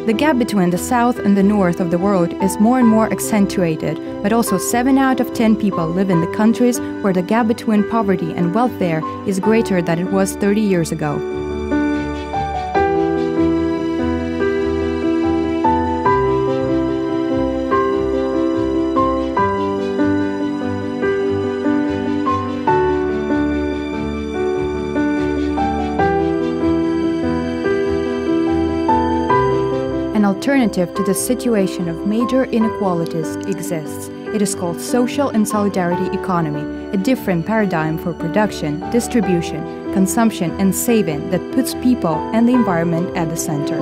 The gap between the south and the north of the world is more and more accentuated, but also 7 out of 10 people live in the countries where the gap between poverty and welfare is greater than it was 30 years ago. An alternative to the situation of major inequalities exists. It is called social and solidarity economy, a different paradigm for production, distribution, consumption and saving that puts people and the environment at the center.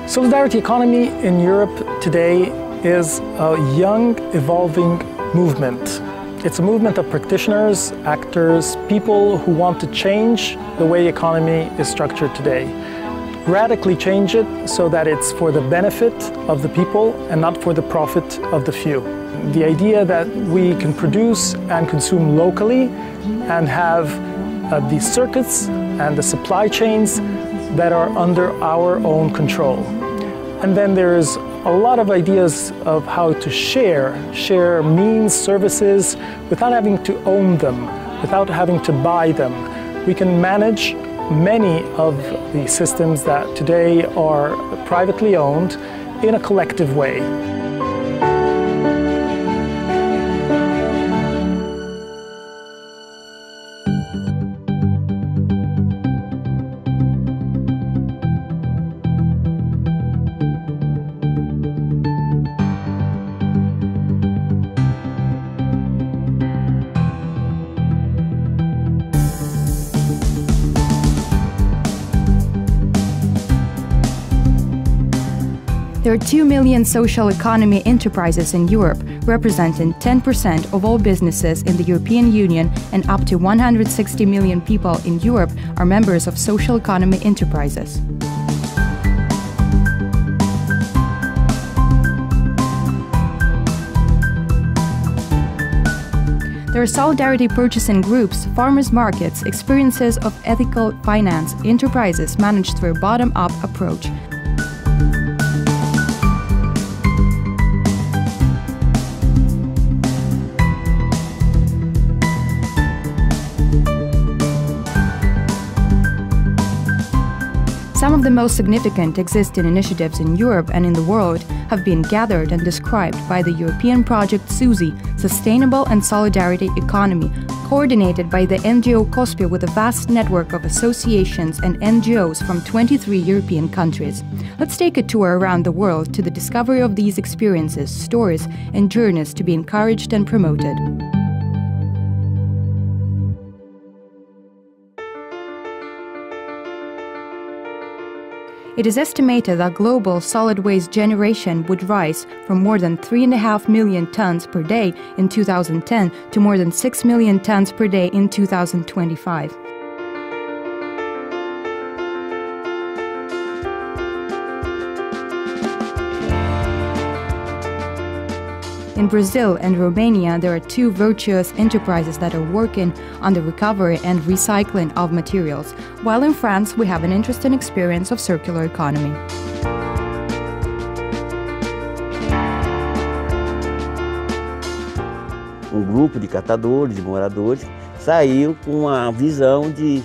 Solidarity economy in Europe today is a young, evolving movement. It's a movement of practitioners, actors, people who want to change the way economy is structured today. Radically change it so that it's for the benefit of the people and not for the profit of the few. The idea that we can produce and consume locally and have the circuits and the supply chains that are under our own control. And then there's a lot of ideas of how to share means, services, without having to own them, without having to buy them. We can manage many of the systems that today are privately owned in a collective way. There are 2 million social economy enterprises in Europe, representing 10% of all businesses in the European Union, and up to 160 million people in Europe are members of social economy enterprises. There are solidarity purchasing groups, farmers' markets, experiences of ethical finance, enterprises managed through a bottom-up approach. Some of the most significant existing initiatives in Europe and in the world have been gathered and described by the European project SUSI, Sustainable and Solidarity Economy, coordinated by the NGO COSPI with a vast network of associations and NGOs from 23 European countries. Let's take a tour around the world to the discovery of these experiences, stories, and journeys to be encouraged and promoted. It is estimated that global solid waste generation would rise from more than 3.5 million tons per day in 2010 to more than 6 million tons per day in 2025. In Brazil and Romania, there are 2 virtuous enterprises that are working on the recovery and recycling of materials, while in France we have an interesting experience of circular economy. Grupo de catadores, de moradores, saiu com a visão de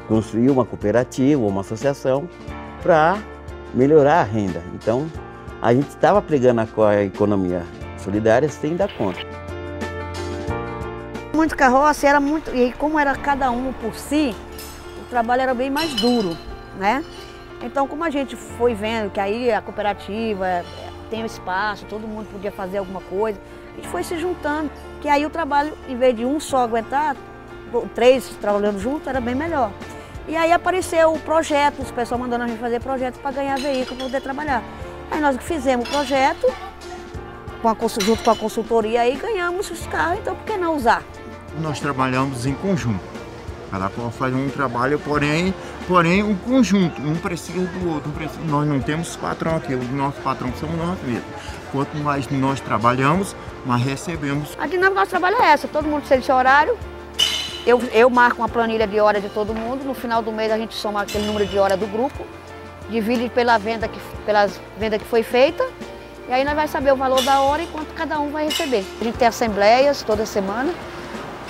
construir uma cooperativa, uma associação, para melhorar a renda. Então, a gente estava pregando a economia solidária sem dar conta. Muito carroça, era muito, e como era cada um por si, o trabalho era bem mais duro, né? Então, como a gente foi vendo que aí a cooperativa tem o espaço, todo mundo podia fazer alguma coisa, a gente foi se juntando, que aí o trabalho, em vez de um só aguentar, 3 trabalhando junto, era bem melhor. E aí apareceu o projeto, os pessoal mandando a gente fazer projetos para ganhar veículo para poder trabalhar. Aí nós fizemos o projeto, junto com a consultoria, aí ganhamos os carros, então por que não usar? Nós trabalhamos em conjunto, cada qual faz um trabalho, porém um conjunto, um precisa do outro, nós não temos patrão aqui, o nosso patrão somos nós mesmos. quanto mais nós trabalhamos, mais recebemos. A dinâmica do nosso trabalho é essa, todo mundo tem seu horário. Eu marco uma planilha de hora de todo mundo, no final do mês a gente soma aquele número de hora do grupo, divide pela venda que foi feita, e aí nós vamos saber o valor da hora e quanto cada um vai receber. A gente tem assembleias toda semana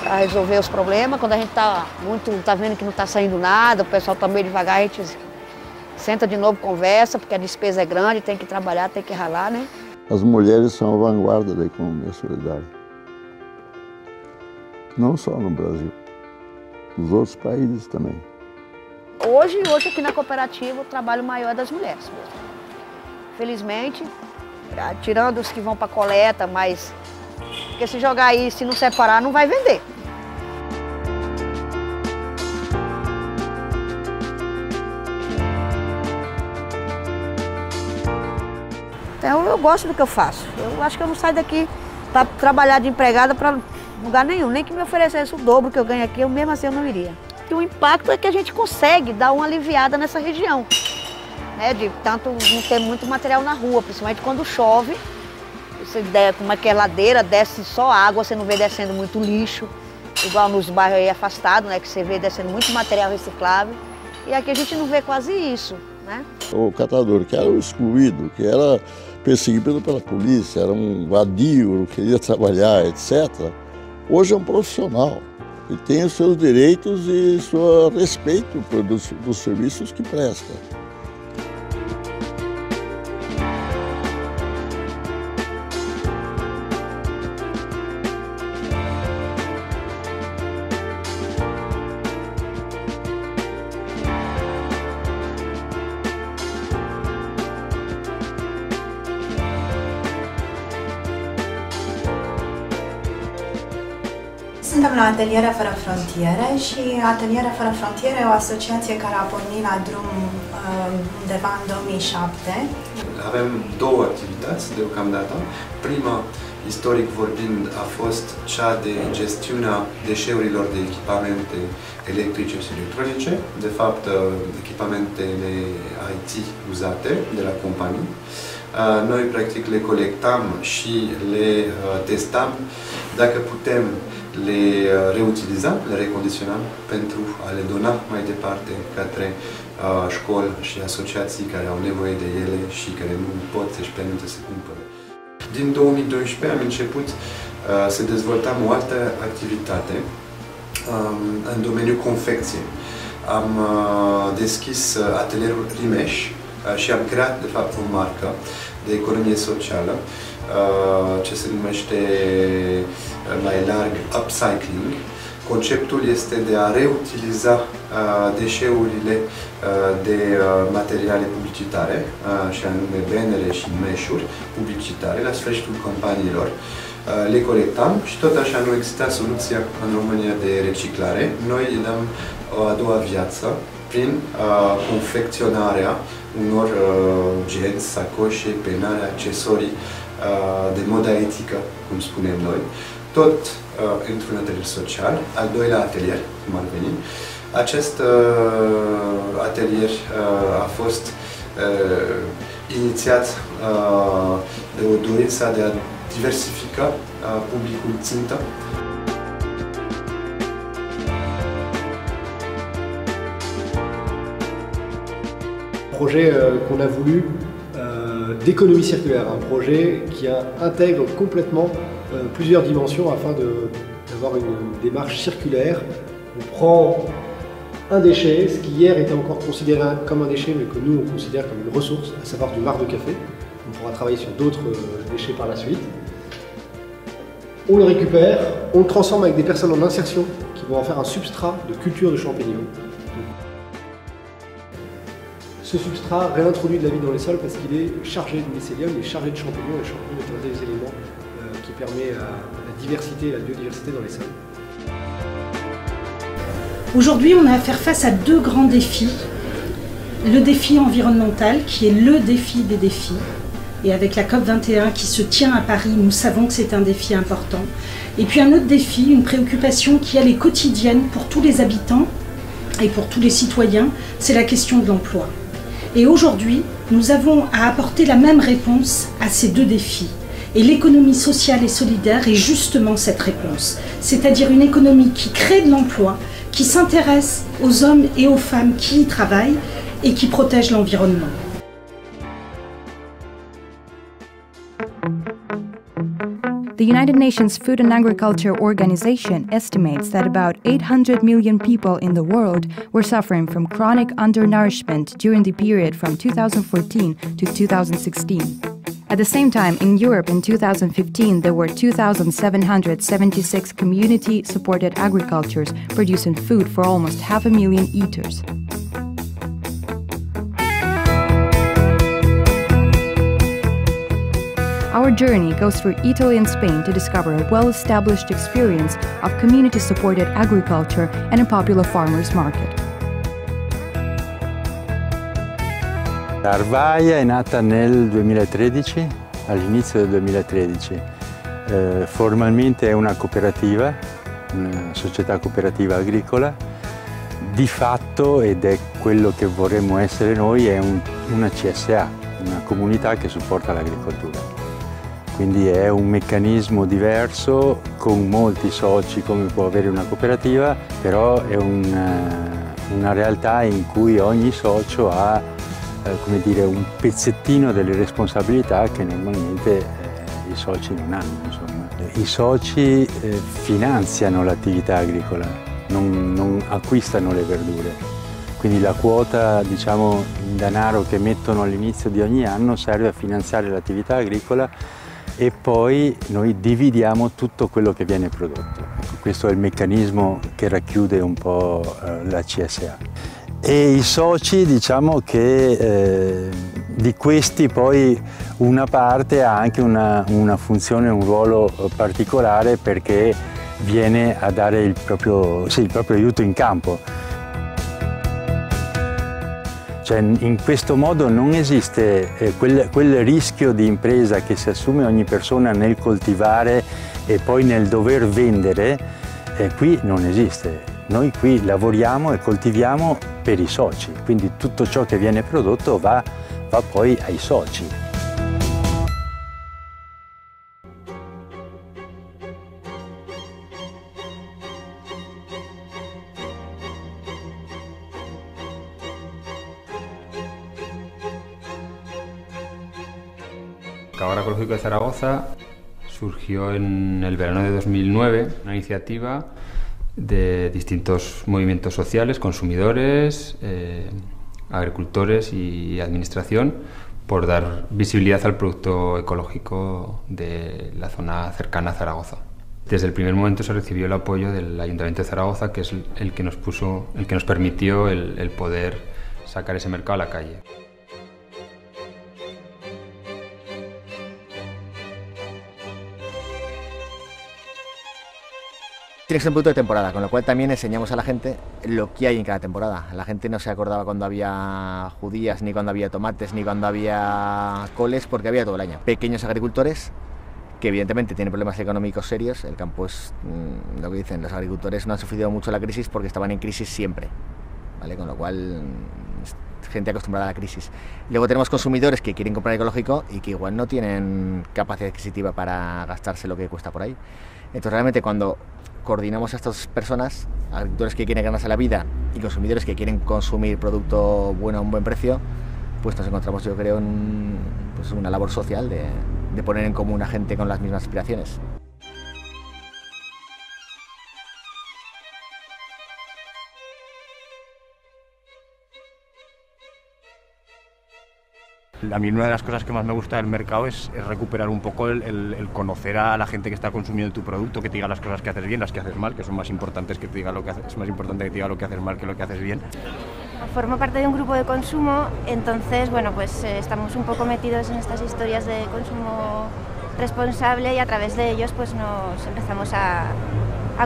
para resolver os problemas. Quando a gente tá vendo que não está saindo nada, o pessoal está meio devagar, a gente senta de novo, conversa, porque a despesa é grande, tem que trabalhar, tem que ralar, né? As mulheres são a vanguarda da economia solidária. Não só no Brasil, nos outros países também. Hoje aqui na cooperativa o trabalho maior é das mulheres mesmo. Felizmente, tirando os que vão para coleta, mas porque se jogar aí, se não separar, não vai vender. Então eu gosto do que eu faço. Eu acho que eu não saio daqui para trabalhar de empregada para lugar nenhum. Nem que me oferecesse o dobro que eu ganho aqui, eu mesmo assim eu não iria. E o impacto é que a gente consegue dar uma aliviada nessa região. Né? De tanto não ter muito material na rua, principalmente quando chove. Você como é que é ladeira, desce só água, você não vê descendo muito lixo. Igual nos bairros aí afastados, né? Que você vê descendo muito material reciclável. E aqui a gente não vê quase isso. Né? O catador, que era o excluído, que era perseguido pela polícia, era um vadio, não queria trabalhar, etc. Hoje é um profissional. Ele tem os seus direitos e seu respeito dos serviços que presta. Suntem la Atelierele Fără Frontiere și Atelierele Fără Frontiere e o asociație care a pornit la drum undeva în 2007. Avem două activități deocamdată. Prima, istoric vorbind, a fost cea de gestiunea deșeurilor de echipamente electrice și electronice, de fapt echipamentele IT uzate de la companii. Noi practic le colectam și le testam dacă putem le reutiliza, le recondiționam pentru a le dona mai departe către școli și asociații care au nevoie de ele și care nu pot să-și permite să cumpere. Din 2012 am început să dezvoltăm o altă activitate în domeniul confecției. Am deschis atelierul Rimeș și am creat de fapt o marcă de economie socială ce se numește mai larg upcycling. Conceptul este de a reutiliza deșeurile de materiale publicitare, și anume benere și meșuri publicitare, la sfârșitul campaniilor. Le colectam și tot așa nu exista soluția în România de reciclare. Noi îi dăm o a doua viață prin confecționarea unor genți, sacoșe, penare, accesorii de modă etică, cum spunem noi, tot într-un atelier social, al doilea atelier, cum ar veni. Acest atelier a fost inițiat de o dorință de a diversifica publicul țintă. Projet qu'on a voulu d'économie circulaire, un projet qui intègre complètement plusieurs dimensions afin d'avoir une démarche circulaire. On prend un déchet, ce qui hier était encore considéré comme un déchet mais que nous on considère comme une ressource, à savoir du marc de café. On pourra travailler sur d'autres déchets par la suite. On le récupère, on le transforme avec des personnes en insertion qui vont en faire un substrat de culture de champignons. Ce substrat réintroduit de la vie dans les sols parce qu'il est chargé de mycélium, il est chargé de champignons, et les champignons est un des éléments qui permet la diversité et la biodiversité dans les sols. Aujourd'hui, on a à faire face à deux grands défis. Le défi environnemental, qui est le défi des défis. Et avec la COP21 qui se tient à Paris, nous savons que c'est un défi important. Et puis un autre défi, une préoccupation qui elle est quotidienne pour tous les habitants et pour tous les citoyens, c'est la question de l'emploi. Et aujourd'hui, nous avons à apporter la même réponse à ces deux défis. Et l'économie sociale et solidaire est justement cette réponse, c'est-à-dire une économie qui crée de l'emploi, qui s'intéresse aux hommes et aux femmes qui y travaillent et qui protège l'environnement. The United Nations Food and Agriculture Organization estimates that about 800 million people in the world were suffering from chronic undernourishment during the period from 2014 to 2016. At the same time, in Europe in 2015, there were 2,776 community-supported agricultures producing food for almost 500,000 eaters. Our journey goes through Italy and Spain to discover a well-established experience of community-supported agriculture and a popular farmers' market. Arvaia è nata nel 2013, all'inizio del 2013. Formalmente è una cooperativa, una società cooperativa agricola. Di fatto, ed è quello che vorremmo essere noi, è una CSA, una comunità che supporta l'agricoltura. Quindi è un meccanismo diverso, con molti soci come può avere una cooperativa, però è una realtà in cui ogni socio ha come dire, un pezzettino delle responsabilità che normalmente i soci non hanno. Insomma. I soci finanziano l'attività agricola, non acquistano le verdure. Quindi la quota, diciamo, in denaro che mettono all'inizio di ogni anno serve a finanziare l'attività agricola e poi noi dividiamo tutto quello che viene prodotto. Ecco, questo è il meccanismo che racchiude un po' la CSA. E i soci, diciamo che di questi poi una parte ha anche una funzione, un ruolo particolare perché viene a dare il proprio aiuto in campo. Cioè, in questo modo non esiste quel rischio di impresa che si assume ogni persona nel coltivare e poi nel dover vendere, qui non esiste. Noi qui lavoriamo e coltiviamo per i soci, quindi tutto ciò che viene prodotto va poi ai soci. Ahora Ecológico de Zaragoza surgió en el verano de 2009, una iniciativa de distintos movimientos sociales, consumidores, agricultores y administración, por dar visibilidad al producto ecológico de la zona cercana a Zaragoza. Desde el primer momento se recibió el apoyo del Ayuntamiento de Zaragoza, que es el que nos permitió el poder sacar ese mercado a la calle. Tiene que ser un producto de temporada, con lo cual también enseñamos a la gente lo que hay en cada temporada. La gente no se acordaba cuando había judías, ni cuando había tomates, ni cuando había coles, porque había todo el año. Pequeños agricultores que evidentemente tienen problemas económicos serios. El campo es lo que dicen, los agricultores no han sufrido mucho la crisis porque estaban en crisis siempre, ¿vale? Con lo cual gente acostumbrada a la crisis. Luego tenemos consumidores que quieren comprar ecológico y que igual no tienen capacidad adquisitiva para gastarse lo que cuesta por ahí. Entonces realmente cuando coordinamos a estas personas, agricultores que quieren ganarse la vida y consumidores que quieren consumir producto bueno a un buen precio, pues nos encontramos, yo creo, en una labor social de poner en común a gente con las mismas aspiraciones. A mí una de las cosas que más me gusta del mercado es recuperar un poco el conocer a la gente que está consumiendo tu producto, que te diga las cosas que haces bien, las que haces mal, que son más importantes que te diga lo que haces, es más importante que te diga lo que haces mal que lo que haces bien. Formo parte de un grupo de consumo, entonces bueno, pues estamos un poco metidos en estas historias de consumo responsable y a través de ellos pues nos empezamos a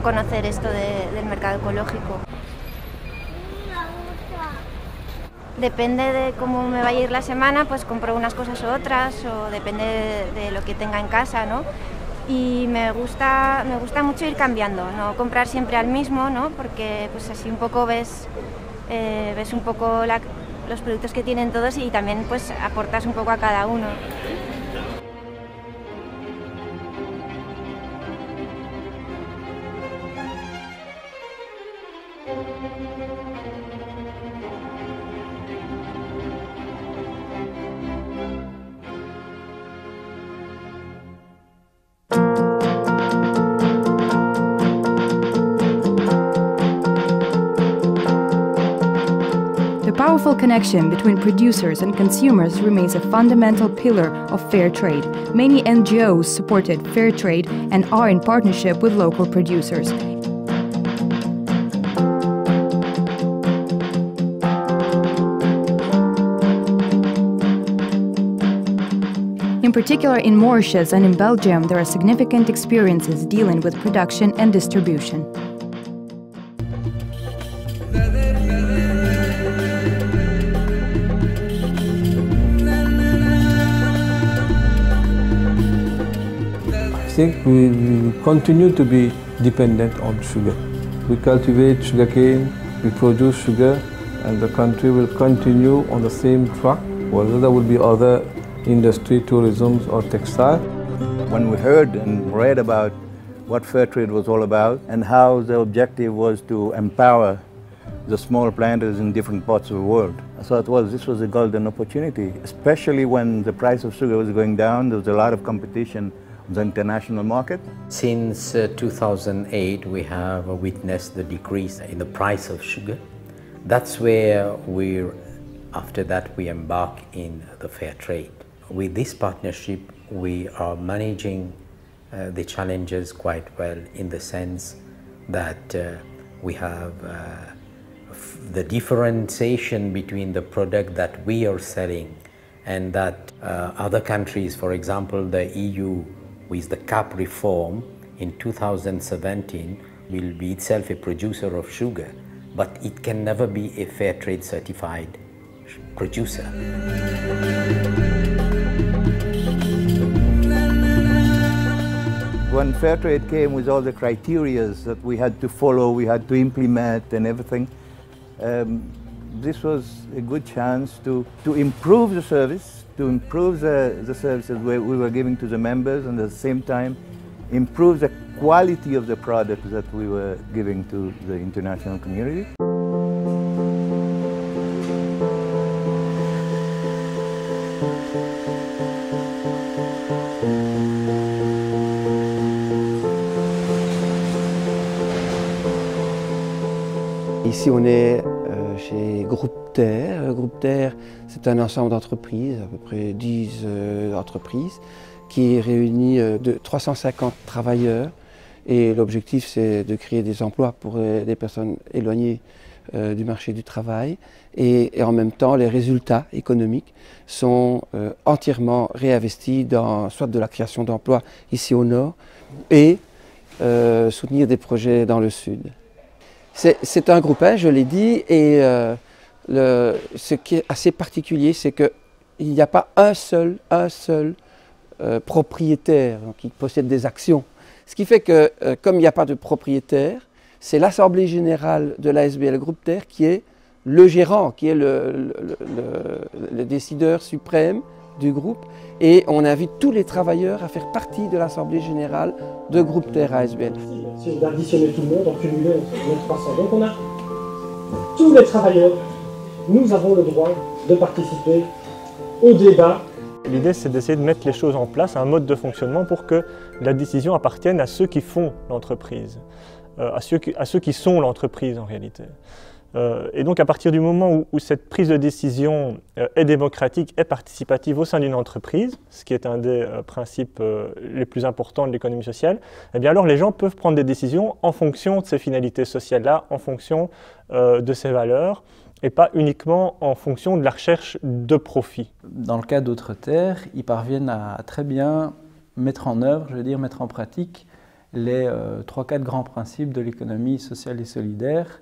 conocer esto del mercado ecológico. Depende de cómo me vaya a ir la semana, pues compro unas cosas u otras, o depende de lo que tenga en casa, ¿no? Y me gusta mucho ir cambiando, no comprar siempre al mismo, ¿no? Porque pues así un poco ves un poco los productos que tienen todos y también pues aportas un poco a cada uno. The powerful connection between producers and consumers remains a fundamental pillar of fair trade. Many NGOs supported fair trade and are in partnership with local producers. In particular, in Mauritius and in Belgium, there are significant experiences dealing with production and distribution. I think we will continue to be dependent on sugar. We cultivate sugarcane, we produce sugar, and the country will continue on the same track, whether there will be other industry, tourism or textile. When we heard and read about what fair trade was all about and how the objective was to empower the small planters in different parts of the world, I thought, well, this was a golden opportunity, especially when the price of sugar was going down. There was a lot of competition on the international market. Since 2008, we have witnessed the decrease in the price of sugar. That's where after that, we embark in the fair trade. With this partnership, we are managing the challenges quite well, in the sense that we have the differentiation between the product that we are selling and that other countries, for example, the EU, with the CAP reform in 2017, will be itself a producer of sugar, but it can never be a fair trade certified producer. When fair trade came with all the criteria that we had to follow, we had to implement and everything, this was a good chance to improve the service, to improve the services we were giving to the members, and at the same time improve the quality of the product that we were giving to the international community. Ici, on est chez Groupe Terre. Groupe Terre, c'est un ensemble d'entreprises, à peu près 10 entreprises, qui réunit de 350 travailleurs. Et l'objectif, c'est de créer des emplois pour des personnes éloignées du marché du travail. Et en même temps, les résultats économiques sont entièrement réinvestis dans soit de la création d'emplois ici au nord et soutenir des projets dans le sud. C'est un groupage, je l'ai dit, et ce qui est assez particulier, c'est qu'il n'y a pas un seul propriétaire qui possède des actions. Ce qui fait que, comme il n'y a pas de propriétaire, c'est l'Assemblée générale de l'ASBL Groupe Terre qui est le gérant, qui est le décideur suprême du groupe. Et on invite tous les travailleurs à faire partie de l'Assemblée générale de Groupe Terre ASBL. Si on additionnait tout le monde, en cumulé, on a 300. Donc on a tous les travailleurs, nous avons le droit de participer au débat. L'idée, c'est d'essayer de mettre les choses en place, un mode de fonctionnement pour que la décision appartienne à ceux qui font l'entreprise, à ceux qui sont l'entreprise en réalité. Et donc à partir du moment où cette prise de décision est démocratique, est participative au sein d'une entreprise, ce qui est un des principes les plus importants de l'économie sociale, eh bien alors les gens peuvent prendre des décisions en fonction de ces finalités sociales-là, en fonction de ces valeurs, et pas uniquement en fonction de la recherche de profit. Dans le cas d'Autre Terre, ils parviennent à très bien mettre en œuvre, je veux dire mettre en pratique, les 3-4 grands principes de l'économie sociale et solidaire.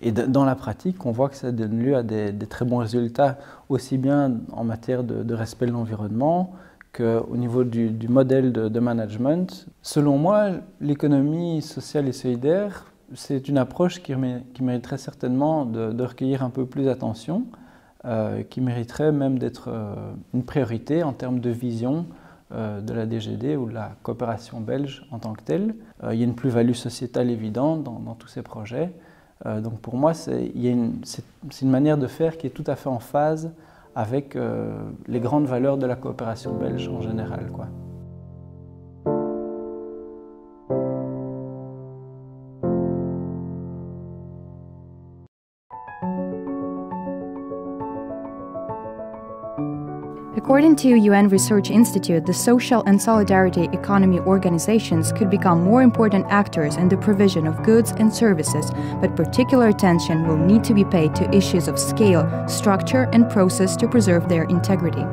Et dans la pratique, on voit que ça donne lieu à des très bons résultats, aussi bien en matière de respect de l'environnement qu'au niveau du modèle de management. Selon moi, l'économie sociale et solidaire c'est une approche qui mériterait certainement de recueillir un peu plus d'attention, qui mériterait même d'être une priorité en termes de vision de la DGD ou de la coopération belge en tant que telle. Il y a une plus-value sociétale évidente dans tous ces projets. Donc pour moi, c'est une manière de faire qui est tout à fait en phase avec les grandes valeurs de la coopération belge en général, quoi. According to UN Research Institute, the social and solidarity economy organizations could become more important actors in the provision of goods and services, but particular attention will need to be paid to issues of scale, structure, and process to preserve their integrity.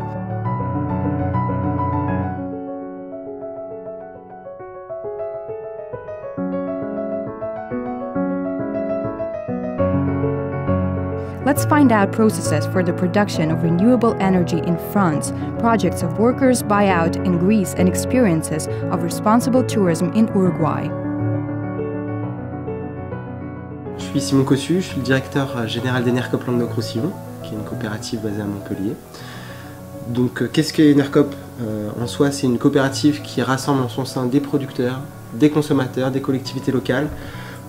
Let's find out processes for the production of renewable energy in France, projects of workers' buyout in Greece, and experiences of responsible tourism in Uruguay. Je suis Simon Cossu, je suis le directeur général d'Enercop Languedoc-Roussillon, qui est une coopérative basée à Montpellier. Donc qu'est-ce qu'est Enercop? En soi, c'est une coopérative qui rassemble en son sein des producteurs, des consommateurs, des collectivités locales,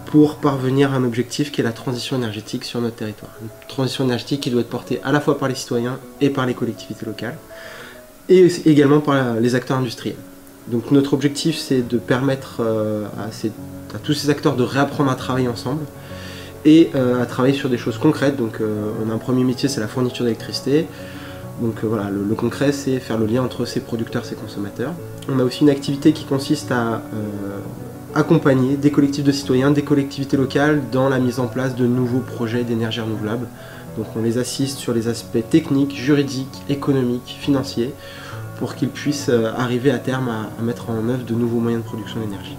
pour parvenir à un objectif qui est la transition énergétique sur notre territoire. Une transition énergétique qui doit être portée à la fois par les citoyens et par les collectivités locales, et également par les acteurs industriels. Donc notre objectif, c'est de permettre à tous ces acteurs de réapprendre à travailler ensemble et à travailler sur des choses concrètes. Donc on a un premier métier, c'est la fourniture d'électricité. Donc voilà, le concret, c'est faire le lien entre ces producteurs et ces consommateurs. On a aussi une activité qui consiste à accompagner des collectifs de citoyens, des collectivités locales dans la mise en place de nouveaux projets d'énergie renouvelable. Donc on les assiste sur les aspects techniques, juridiques, économiques, financiers, pour qu'ils puissent arriver à terme à mettre en œuvre de nouveaux moyens de production d'énergie.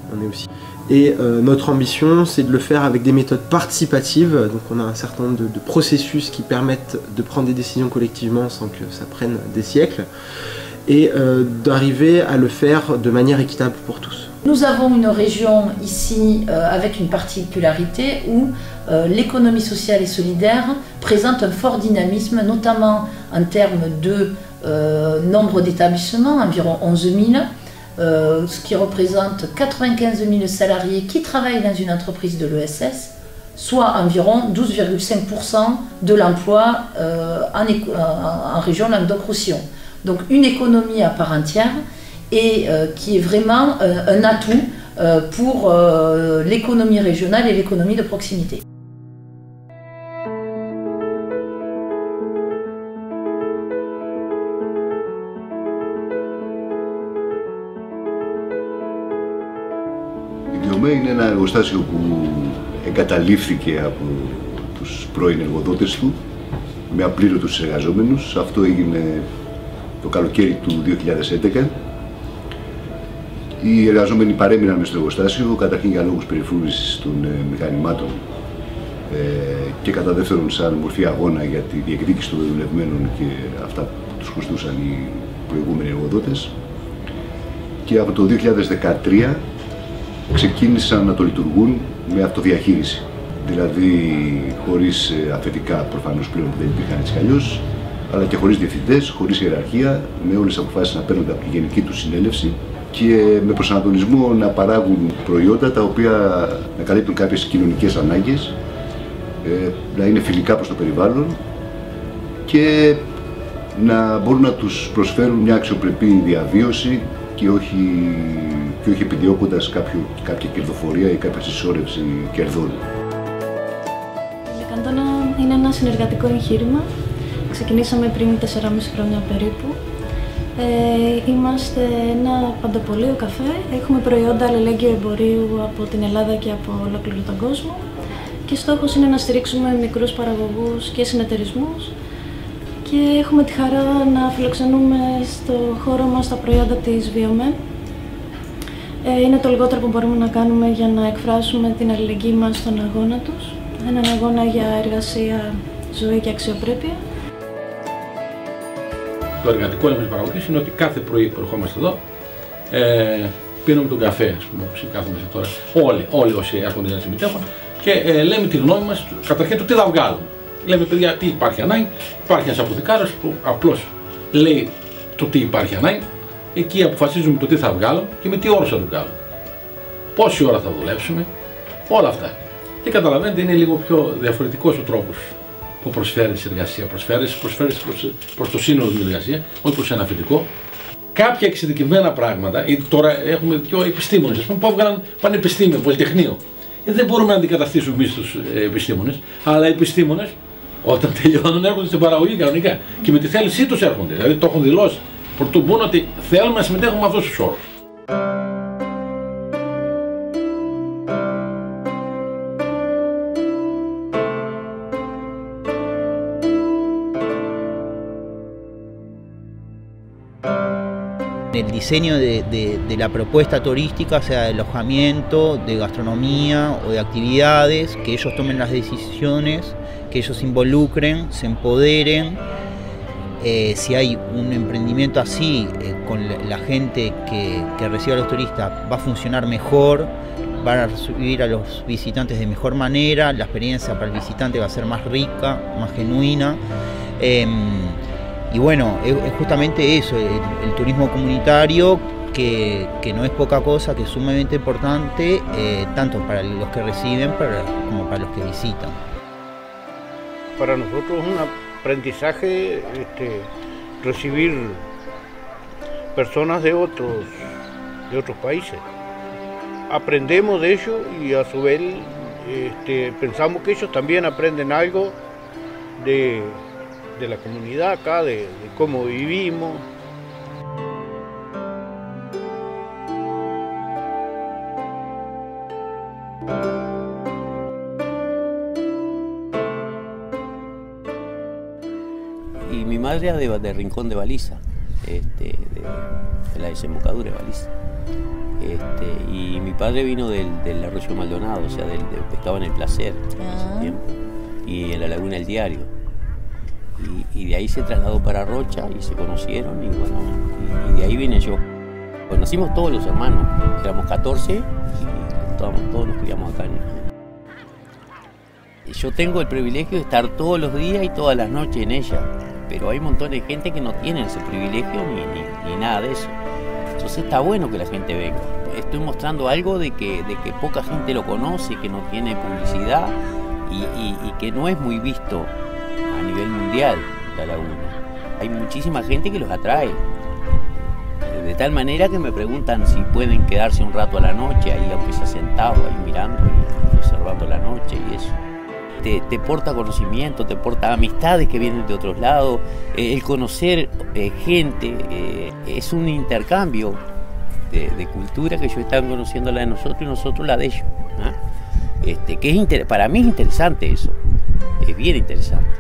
Et notre ambition, c'est de le faire avec des méthodes participatives. Donc on a un certain nombre de processus qui permettent de prendre des décisions collectivement sans que ça prenne des siècles, et d'arriver à le faire de manière équitable pour tous. Nous avons une région ici avec une particularité où l'économie sociale et solidaire présente un fort dynamisme, notamment en termes de nombre d'établissements, environ 11 000, ce qui représente 95 000 salariés qui travaillent dans une entreprise de l'ESS, soit environ 12,5% de l'emploi en région Languedoc-Roussillon. Donc une économie à part entière, et qui est vraiment un atout pour l'économie régionale et l'économie de proximité. Η Διομέ είναι ένα εργοστάσιο που εγκαταλείφθηκε από τους πρώην εργοδότες του με απλήρωτους εργαζόμενους. Αυτό έγινε το καλοκαίρι του 2011. Οι εργαζόμενοι παρέμειναν μες στο εργοστάσιο, καταρχήν για λόγους περιφρούρησης των μηχανημάτων και κατά δεύτερον σαν μορφή αγώνα για τη διεκδίκηση των δουλευμένων και αυτά που τους χρωστούσαν οι προηγούμενοι εργοδότες. Και από το 2013 ξεκίνησαν να το λειτουργούν με αυτοδιαχείριση. Δηλαδή χωρίς αφεντικά προφανώς πλέον που δεν υπήρχαν έτσι κι αλλιώς, αλλά και χωρίς διευθυντές, χωρίς ιεραρχία, με όλες τις αποφάσεις να παίρνονται από τη γενική του συνέλευση και με προσανατολισμό να παράγουν προϊόντα τα οποία να καλύπτουν κάποιες κοινωνικές ανάγκες, να είναι φιλικά προς το περιβάλλον και να μπορούν να τους προσφέρουν μια αξιοπρεπή διαβίωση και όχι επιδιώκοντας κάποια κερδοφορία ή κάποια συσσόρευση κερδών. Η Καντόνα είναι ένα συνεργατικό εγχείρημα. Ξεκινήσαμε πριν 4,5 χρόνια περίπου. Είμαστε ένα παντοπωλείο καφέ. Έχουμε προϊόντα αλληλέγγυου εμπορίου από την Ελλάδα και από ολόκληρο τον κόσμο. Και στόχος είναι να στηρίξουμε μικρούς παραγωγούς και συνεταιρισμούς. Και έχουμε τη χαρά να φιλοξενούμε στο χώρο μας τα προϊόντα της Βιομέ. Είναι το λιγότερο που μπορούμε να κάνουμε για να εκφράσουμε την αλληλεγγύη μας στον αγώνα τους. Έναν αγώνα για εργασία, ζωή και αξιοπρέπεια. Το εργατικό έλεγχο της παραγωγής είναι ότι κάθε πρωί που ερχόμαστε εδώ πίνουμε τον καφέ, ας πούμε, όπως κάθομαι τώρα, όλοι όσοι έρχονται να συμμετέχουν, και λέμε τη γνώμη μας, καταρχήν το τι θα βγάλουμε. Λέμε, παιδιά, τι υπάρχει ανάγκη. Υπάρχει ένας αποθηκάριος που απλώς λέει το τι υπάρχει ανάγκη. Εκεί αποφασίζουμε το τι θα βγάλουμε και με τι όρους θα το βγάλουμε. Πόση ώρα θα δουλέψουμε, όλα αυτά. Και καταλαβαίνετε, είναι λίγο πιο διαφορετικός ο τρόπος που προσφέρεις εργασία. Προσφέρεις προς το σύνολο την εργασία, όχι προς ένα αφεντικό. Κάποια εξειδικευμένα πράγματα, τώρα έχουμε δύο επιστήμονες, ας πούμε, που έβγαλαν πανεπιστήμιο, πολυτεχνείο. Δεν μπορούμε να αντικαταστήσουμε εμείς τους επιστήμονες, αλλά οι επιστήμονες όταν τελειώνουν έρχονται στην παραγωγή κανονικά και με τη θέλησή τους έρχονται. Δηλαδή το έχουν δηλώσει. Προτού μπουν ότι θέλουμε να συμμετέχουμε με αυτούς τους όρους. El diseño de la propuesta turística, sea de alojamiento, de gastronomía o de actividades, que ellos tomen las decisiones, que ellos se involucren, se empoderen. Si hay un emprendimiento así, con la gente que recibe a los turistas, va a funcionar mejor, van a recibir a los visitantes de mejor manera, la experiencia para el visitante va a ser más rica, más genuina. Y bueno, es justamente eso, el turismo comunitario, que no es poca cosa, que es sumamente importante, tanto para los que reciben como para los que visitan. Para nosotros es un aprendizaje recibir personas de otros países. Aprendemos de ellos y a su vez pensamos que ellos también aprenden algo de la comunidad acá, de cómo vivimos. Y mi madre es de Rincón de Baliza, de la desembocadura de Baliza. Y mi padre vino del Arroyo Maldonado, o sea, pescaba en el Placer en ese tiempo, y en la Laguna El Diario. Y de ahí se trasladó para Rocha y se conocieron y bueno, y de ahí vine yo. Conocimos todos los hermanos, éramos 14 y todos nos criamos acá. Yo tengo el privilegio de estar todos los días y todas las noches en ella, pero hay un montón de gente que no tiene ese privilegio ni nada de eso. Entonces está bueno que la gente venga. Estoy mostrando algo de que poca gente lo conoce, que no tiene publicidad y que no es muy visto a nivel mundial la laguna. Hay muchísima gente que los atrae, de tal manera que me preguntan si pueden quedarse un rato a la noche ahí, aunque sea sentado ahí mirando y observando la noche y eso. Te porta conocimiento, te porta amistades que vienen de otros lados, el conocer gente, es un intercambio de cultura, que ellos están conociendo la de nosotros y nosotros la de ellos, ¿eh? Que para mí es interesante eso, es bien interesante.